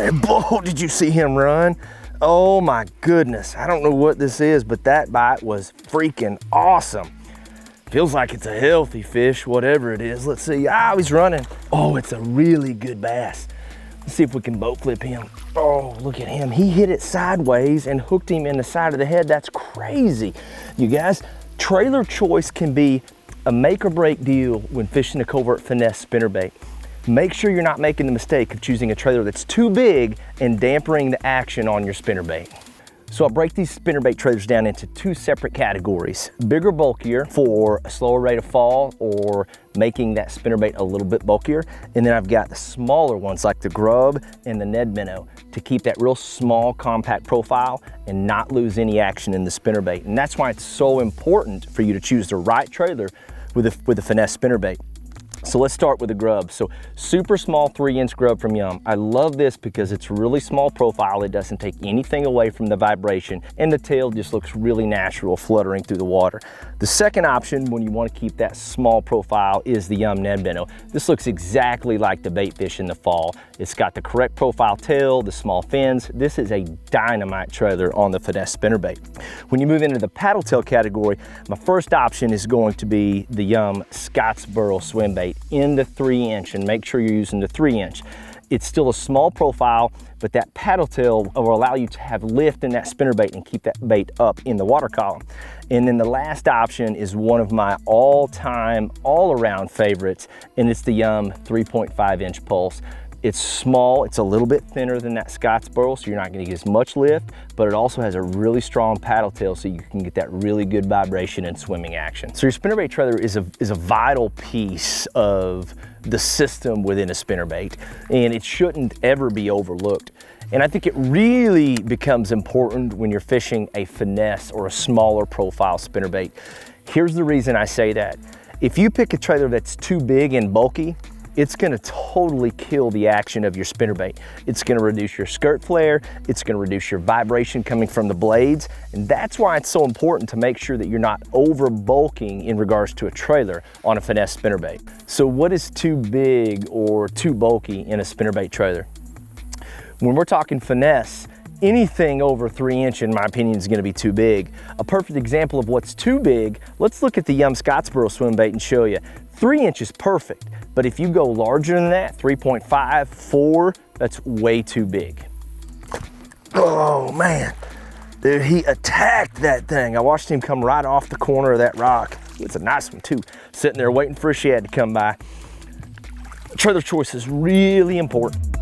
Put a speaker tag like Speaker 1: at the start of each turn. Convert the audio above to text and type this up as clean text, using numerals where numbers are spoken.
Speaker 1: there. Whoa, did you see him run? Oh my goodness. I don't know what this is, but that bite was freaking awesome. Feels like it's a healthy fish, whatever it is. Let's see. Ah, he's running. Oh, it's a really good bass. Let's see if we can boat flip him. Oh, look at him. He hit it sideways and hooked him in the side of the head. That's crazy. You guys, trailer choice can be a make or break deal when fishing a covert finesse spinnerbait. Make sure you're not making the mistake of choosing a trailer that's too big and dampening the action on your spinnerbait. So I'll break these spinnerbait trailers down into two separate categories. Bigger, bulkier for a slower rate of fall or making that spinnerbait a little bit bulkier. And then I've got the smaller ones like the grub and the Ned minnow to keep that real small, compact profile and not lose any action in the spinnerbait. And that's why it's so important for you to choose the right trailer with a finesse spinnerbait. So let's start with the grub. So super small 3-inch grub from Yum. I love this because it's really small profile. It doesn't take anything away from the vibration and the tail just looks really natural fluttering through the water. The second option when you want to keep that small profile is the Yum Ned minnow. This looks exactly like the bait fish in the fall. It's got the correct profile tail, the small fins. This is a dynamite trailer on the finesse spinnerbait. When you move into the paddle tail category, my first option is going to be the Yum Scottsboro swim bait in the 3-inch, and make sure you're using the 3-inch. It's still a small profile, but that paddle tail will allow you to have lift in that spinnerbait and keep that bait up in the water column. And then the last option is one of my all-time, all-around favorites, and it's the Yum 3.5-inch pulse. It's small, it's a little bit thinner than that Scottsboro, so you're not gonna get as much lift, but it also has a really strong paddle tail so you can get that really good vibration and swimming action. So your spinnerbait trailer is a vital piece of the system within a spinnerbait, and it shouldn't ever be overlooked. And I think it really becomes important when you're fishing a finesse or a smaller profile spinnerbait. Here's the reason I say that. If you pick a trailer that's too big and bulky, it's gonna totally kill the action of your spinnerbait. It's gonna reduce your skirt flare, it's gonna reduce your vibration coming from the blades, and that's why it's so important to make sure that you're not over bulking in regards to a trailer on a finesse spinnerbait. So what is too big or too bulky in a spinnerbait trailer? When we're talking finesse, anything over 3-inch, in my opinion, is gonna be too big. A perfect example of what's too big, let's look at the Yum Scottsboro swim bait and show you. 3-inch is perfect, but if you go larger than that, 3.5, 4, that's way too big. Oh man, dude, he attacked that thing. I watched him come right off the corner of that rock. It's a nice one too. Sitting there waiting for a shad to come by. Trailer choice is really important.